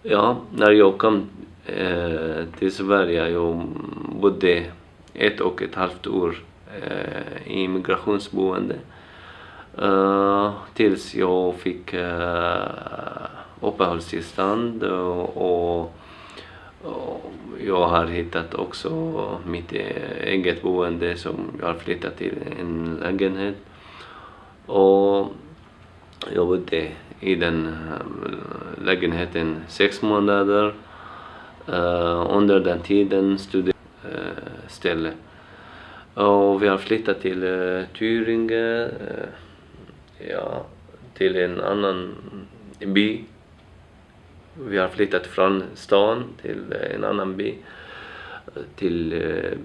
Ja, när jag kom till Sverige, jag bodde 1,5 år i migrationsboende. Tills jag fick uppehållstillstånd och jag har hittat också mitt eget boende som jag har flyttat till en lägenhet. Och jag bodde i den lägenheten 6 månader. Under den tiden studerade jag ställe. Och vi har flyttat till Tyringe, ja, till en annan by. Vi har flyttat från stan till en annan by. Till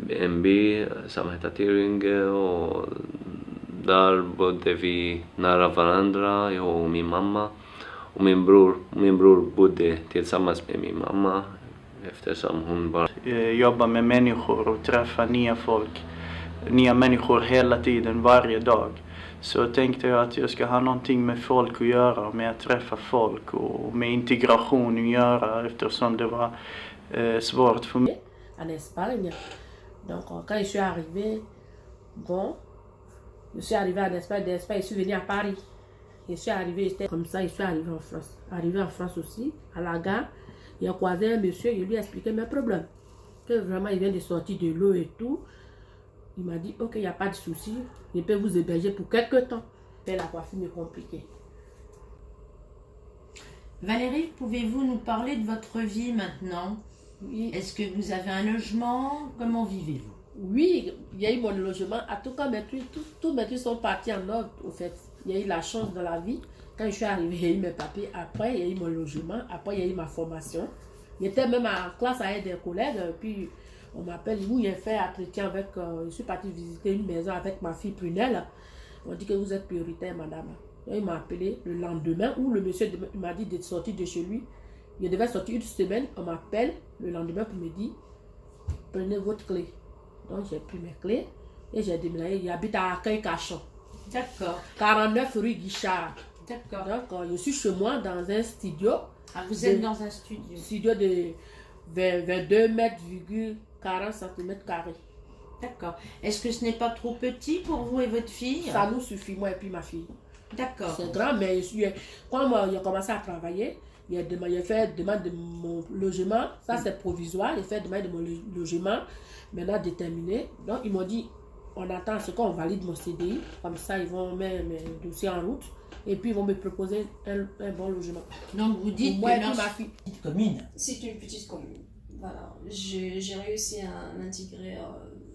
en by som heter Tyringe, och där bodde vi nära varandra, jag och min mamma. Och min bror bodde tillsammans med min mamma eftersom hon bara jobba med människor och träffa nya folk, nya människor hela tiden, varje dag. Så tänkte jag att jag ska ha någonting med folk att göra, med att träffa folk och med integration att göra, eftersom det var svårt för mig. En Espagne. Donc quand je suis arrivée, bon, je suis arrivée en Espagne, d'Espagne, je suis venue à Paris. Je suis arrivée, j'étais comme ça, je suis arrivée en France. Arrivée en France aussi, à la gare, il a croisé un monsieur, je lui ai expliqué mes problèmes. Que vraiment il vient de sortir de l'eau et tout. Il m'a dit, ok, il n'y a pas de souci, je peux vous héberger pour quelques temps. Mais la coiffure est compliquée. Valérie, pouvez-vous nous parler de votre vie maintenant? Oui. Est-ce que vous avez un logement? Comment vivez-vous? Oui, il y a eu mon logement. En tout cas, tous mes trucs sont partis en ordre, au fait. Il y a eu la chance de la vie. Quand je suis arrivée, il y a eu mes papiers. Après, il y a eu mon logement. Après, il y a eu ma formation. J'étais même en classe avec des collègues. Puis, on m'appelle, où j'ai fait entretien avec... je suis partie visiter une maison avec ma fille Prunelle. On dit que vous êtes prioritaire, madame. Et il m'a appelé le lendemain, où le monsieur m'a dit de sortir de chez lui. Je devais sortir une semaine. On m'appelle le lendemain pour me dire, prenez votre clé. Donc, j'ai pris mes clés et j'ai déménagé. J'habite à Accueil-Cachon. D'accord. 49 rue Guichard. D'accord. Donc, je suis chez moi dans un studio. Ah, vous êtes dans un studio? Studio de 22 mètres, 40 cm². D'accord. Est-ce que ce n'est pas trop petit pour vous et votre fille? Ça nous suffit, moi et puis ma fille. D'accord. C'est grand, mais quand j'ai commencé à travailler, j'ai fait demande de mon logement. Ça, c'est provisoire. J'ai fait demande de mon logement, maintenant déterminé. Donc, ils m'ont dit, on attend ce qu'on valide mon CDI. Comme ça, ils vont mettre mes dossiers en route. Et puis, ils vont me proposer un bon logement. Donc, vous dites moi que et puis ma fille. Petite commune. C'est une petite commune. Voilà. J'ai réussi à m'intégrer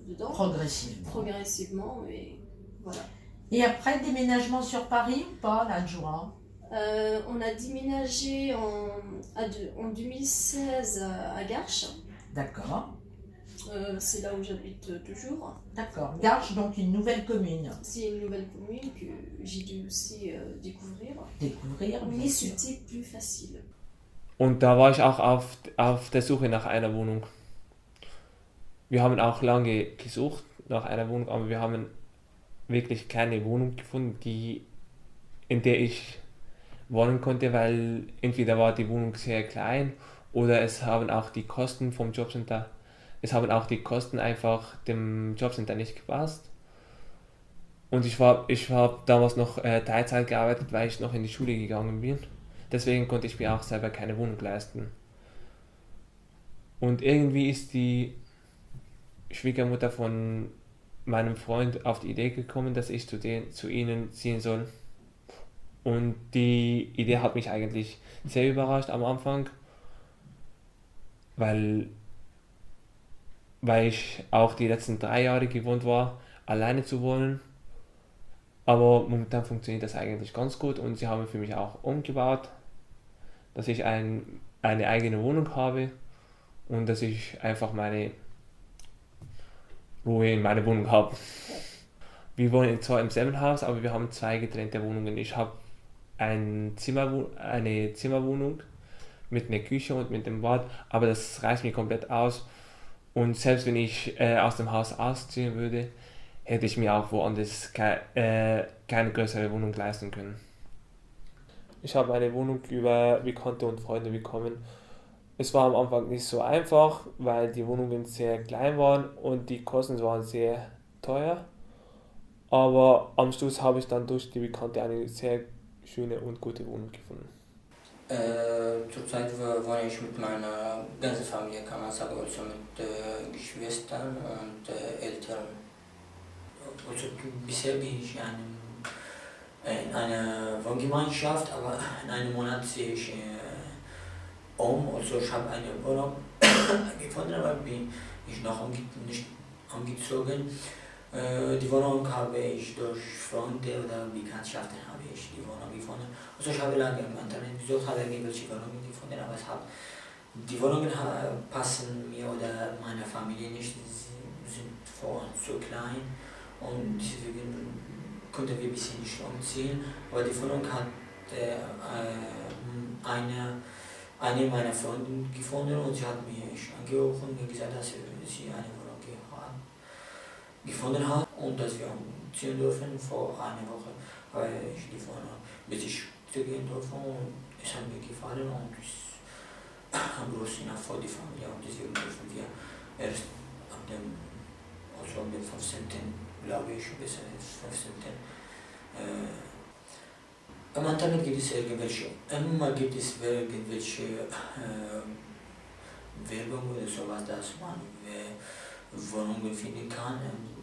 dedans. Progressivement, mais voilà. Et après, déménagement sur Paris ou pas, là, Adjoura? On a déménagé en 2016 à Garches. D'accord. C'est là où j'habite toujours. D'accord. Garches, donc une nouvelle commune. C'est une nouvelle commune que j'ai dû aussi découvrir. Bien Mais sûr. c'était plus facile. Und da war ich auch auf der Suche nach einer Wohnung. Wir haben auch lange gesucht nach einer Wohnung, aber wir haben wirklich keine Wohnung gefunden, in der ich wohnen konnte, weil entweder war die Wohnung sehr klein oder es haben auch die Kosten vom Jobcenter, einfach dem Jobcenter nicht gepasst. Und ich habe damals noch Teilzeit gearbeitet, weil ich noch in die Schule gegangen bin. Deswegen konnte ich mir auch selber keine Wohnung leisten. Und irgendwie ist die Schwiegermutter von meinem Freund auf die Idee gekommen, dass ich zu ihnen ziehen soll. Und die Idee hat mich eigentlich sehr überrascht am Anfang, weil ich auch die letzten 3 Jahre gewohnt war, alleine zu wohnen. Aber momentan funktioniert das eigentlich ganz gut und sie haben für mich auch umgebaut, dass ich eine eigene Wohnung habe und dass ich einfach meine Ruhe in meiner Wohnung habe. Wir wohnen zwar im selben Haus, aber wir haben 2 getrennte Wohnungen. Ich habe eine Zimmerwohnung mit einer Küche und mit dem Bad, aber das reicht mir komplett aus. Und selbst wenn ich aus dem Haus ausziehen würde, hätte ich mir auch woanders keine größere Wohnung leisten können. Ich habe eine Wohnung über Bekannte und Freunde bekommen Es war am Anfang nicht so einfach, weil die Wohnungen sehr klein waren und die Kosten waren sehr teuer. Aber am Schluss habe ich dann durch die Bekannte eine sehr schöne und gute Wohnung gefunden. Zurzeit wohne ich mit meiner ganzen Familie, kann man sagen, also mit Geschwistern und Eltern. Also bisher bin ich in einer Wohngemeinschaft, aber in einem Monat ziehe ich also ich habe eine Wohnung gefunden, aber bin ich noch nicht umgezogen. Die Wohnung habe ich durch Freunde oder Bekanntschaften habe ich die Wohnung gefunden. Also ich habe lange im Internet gesucht, habe irgendwelche Wohnungen gefunden, aber die Wohnungen passen mir oder meiner Familie nicht, sie sind vor uns zu klein und deswegen konnten wir ein bisschen nicht umziehen. Aber die Wohnung hat eine meiner Freunde gefunden und sie hat mich angerufen und gesagt, dass sie eine Wohnung gefunden hat und dass wir umziehen dürfen. Vor einer Woche habe ich die Wohnung besichtigen dürfen und es hat mir gefallen und es ist groß enough für die Familie und deswegen dürfen wir erst ab dem 15. glaube ich, bis 15. Am Internet gibt es immer gibt es irgendwelche Werbung oder sowas, dass man Wohnungen finden kann.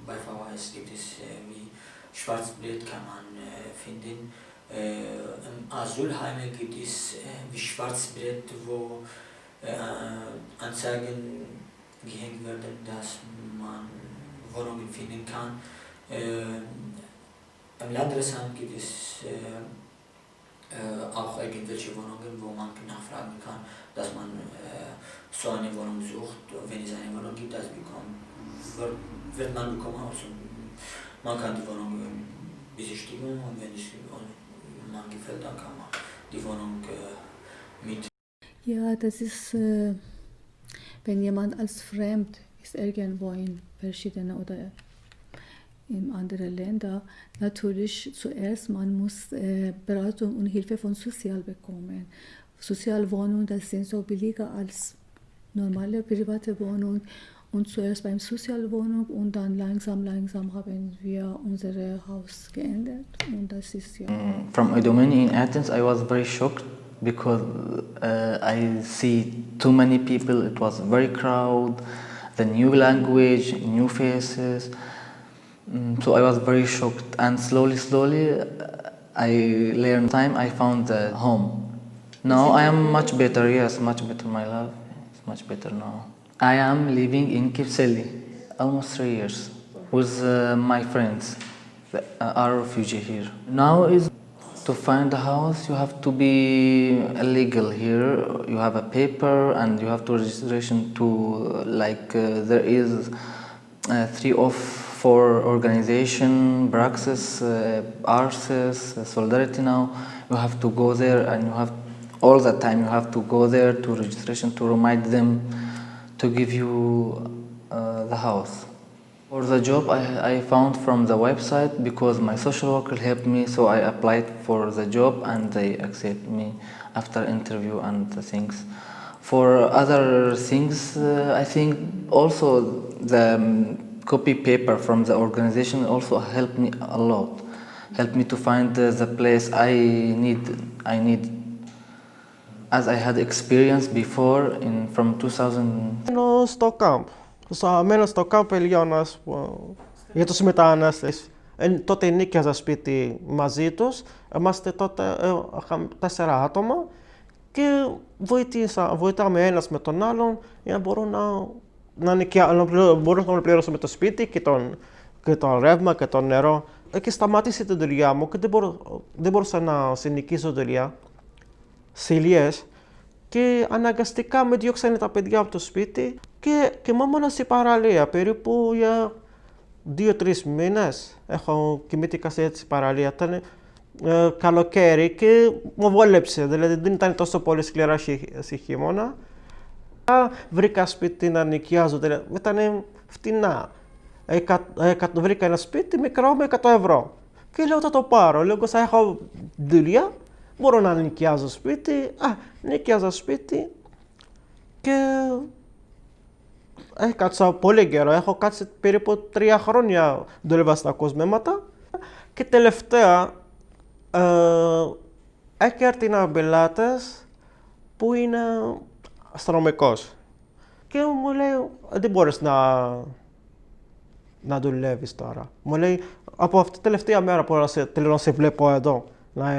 Bei VHS gibt es wie Schwarzbrett kann man finden. Im Asylheim gibt es wie Schwarzbrett, wo Anzeigen gehängt werden, dass man Wohnungen finden kann. Im Landratsamt gibt es auch irgendwelche Wohnungen, wo man nachfragen kann, dass man so eine Wohnung sucht. Wenn es eine Wohnung gibt, das wird man bekommen. Also man kann die Wohnung besichtigen und wenn es man gefällt, dann kann man die Wohnung mit. Ja, das ist, wenn jemand als fremd ist irgendwo in verschiedene oder in andere Länder, natürlich zuerst man muss Beratung und Hilfe von Sozial bekommen. Sozialwohnungen, das sind so billiger als normale private Wohnungen und zuerst beim Sozialwohnung und dann langsam haben wir unser Haus geändert und das ist ja. From Idomeni in Athens, I was very shocked because I see too many people. It was very crowded, the new language, new faces. So I was very shocked and slowly I learned time. I found the home. Now I am much better, yes, much better. My life is much better now. I am living in Kipseli, almost 3 years, with my friends, are refugee here. Now is to find a house, you have to be legal here. You have a paper and you have to registration to there is 3 or 4 organization, Praxis, Arces, Solidarity now. You have to go there and you have all the time you have to go there to registration to remind them to give you the house. For the job I found from the website because my social worker helped me, so I applied for the job and they accept me after interview and the things. For other things, I think also the copy paper from the organization also helped me a lot. Helped me to find the place I need. As I had experience before from 2000. Στο camp. Μένω στο camp Ελιώνας για τους μετανάστες. Τότε νοίκιαζα σπίτι μαζί τους. Είμαστε τότε 4 άτομα και βοηθάμε ένας με τον άλλον για να μπορούν να πληρώσουμε το σπίτι και το ρεύμα και το νερό. Και σταμάτησε την δουλειά μου και δεν μπορούσα να συνοικήσω δουλειά σε Ηλιές και αναγκαστικά με διώξανε τα παιδιά από το σπίτι και κοιμόμουν στη παραλία περίπου για 2-3 μήνες. Κοιμήθηκα σε έτσι παραλία. Ήταν καλοκαίρι και μου βόλεψε, δηλαδή δεν ήταν τόσο πολύ σκληρά σε χειμώνα. Βρήκα σπίτι να νοικιάζω, δηλαδή ήταν φτηνά. Βρήκα ένα σπίτι μικρό με 100 ευρώ. Και λέω θα το πάρω, λέω θα έχω δουλειά, μπορώ να νοικιάζω σπίτι. Νοικιάζω σπίτι Και έκατσα πολύ καιρό, έχω κάτσει περίπου 3 χρόνια δούλευα στα κοσμήματα και τελευταία έκανα ένα πελάτες που είναι αστυνομικός και μου λέει δεν μπορείς να δουλεύεις τώρα. Μου λέει από αυτή τη τελευταία μέρα που θέλω να σε βλέπω εδώ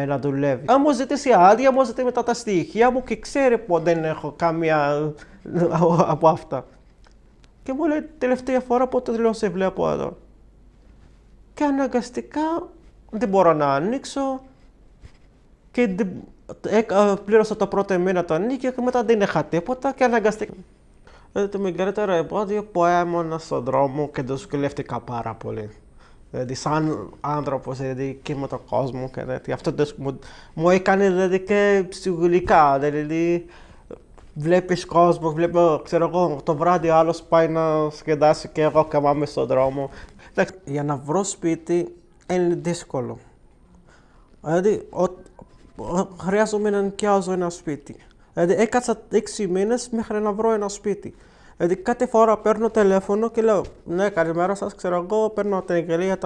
να δουλεύεις. Αν μου ζητήσει άδεια, μου ζητήσει μετά τα στοιχεία μου και ξέρει πως δεν έχω καμία από αυτά. Και μου λέει τελευταία φορά που θέλω να σε βλέπω εδώ. Και αναγκαστικά δεν μπορώ να ανοίξω και πλήρωσα το πρώτο μήνα το νίκη και μετά δεν είχα τίποτα και αναγκαστικά. Το μεγαλύτερο εμπόδιο που έμεινα στον δρόμο και δυσκολεύτηκα πάρα πολύ. Δηλαδή σαν άνθρωπος και με τον κόσμο και δηλαδή, αυτό μου έκανε δηλαδή και ψυχολογικά. Δηλαδή βλέπεις κόσμο, βλέπω ξέρω εγώ το βράδυ άλλος πάει να σκεδάσει και εγώ καμάμαι στον δρόμο. Για να βρω σπίτι είναι δύσκολο. Δηλαδή χρειάζομαι να νοικιάζω ένα σπίτι. Δηλαδή έκατσα 6 μήνες μέχρι να βρω ένα σπίτι. Δηλαδή κάθε φορά παίρνω τηλέφωνο και λέω ναι καλημέρα σας, ξέρω εγώ, παίρνω την εγγελία,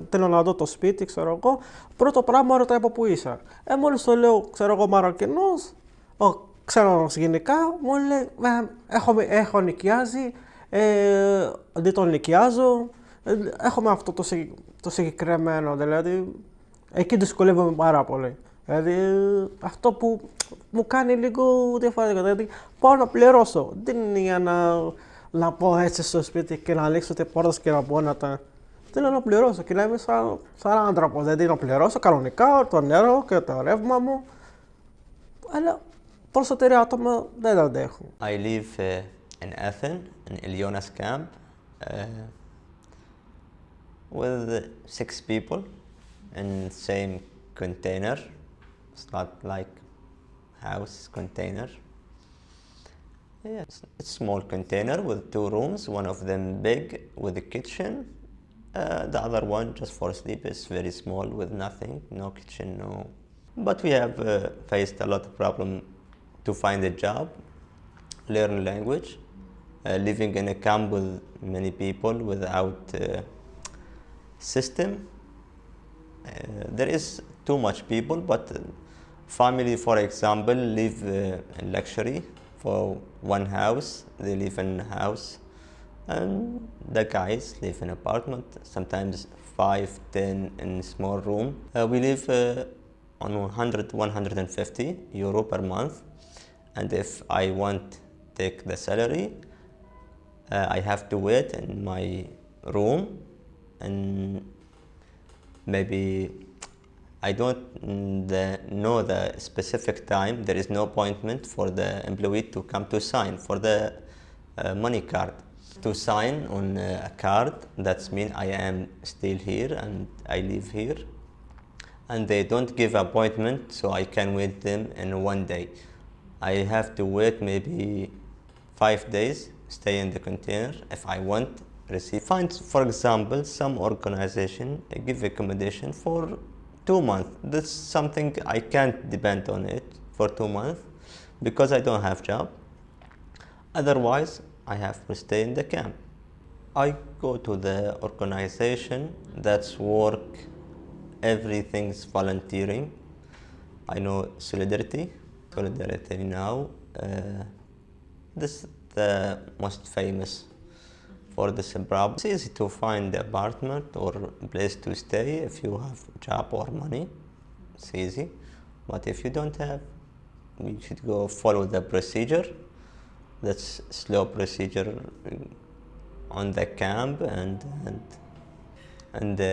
θέλω να δω το σπίτι, ξέρω εγώ. Πρώτο πράγμα ρωτάει από πού είσαι. Μόλις το λέω, ξέρω εγώ Μαροκινός, ξέρω γενικά, μου λέει έχω νοικιάζει, δεν το νοικιάζω, έχουμε αυτό το συγκεκριμένο, δηλαδή εκεί δυσκολεύομαι πάρα πολύ. Δηλαδή αυτό που μου κάνει λίγο διαφορετικό, δηλαδή πάω να πληρώσω, δεν είναι για να πω έτσι στο σπίτι και να ανοίξω τις πόρτες και να πω να τα... Θέλω να πληρώσω και να είμαι σαν άνθρωπος, δηλαδή να πληρώσω κανονικά το νερό και το ρεύμα μου, αλλά περισσότεροι άτομα δεν το αντέχουν. I live in Athens, in Ilionas camp, with 6 people in the same container. It's not like house container. Yeah, it's a small container with 2 rooms, one of them big with a kitchen. The other one just for sleep is very small with nothing, no kitchen, no. But we have faced a lot of problem to find a job, learn language, living in a camp with many people without system. There is too much people, but family, for example, live in luxury for one house. They live in a house, and the guys live in apartment. Sometimes 5, 10 in a small room. We live on 150 euro per month, and if I want to take the salary, I have to wait in my room, and maybe I don't know the specific time. There is no appointment for the employee to come to sign for the money card. To sign on a card, that means I am still here and I live here. And they don't give appointment, so I can wait them in one day. I have to wait maybe 5 days, stay in the container if I want receive. Find, for example, some organization give accommodation for 2 months. That's something I can't depend on it for 2 months because I don't have job. Otherwise, I have to stay in the camp. I go to the organization that's work, everything's volunteering. I know Solidarity now. This is the most famous for the Zimbabwe. It's easy to find the apartment or place to stay if you have job or money. It's easy. But if you don't have, you should go follow the procedure. That's slow procedure on the camp and the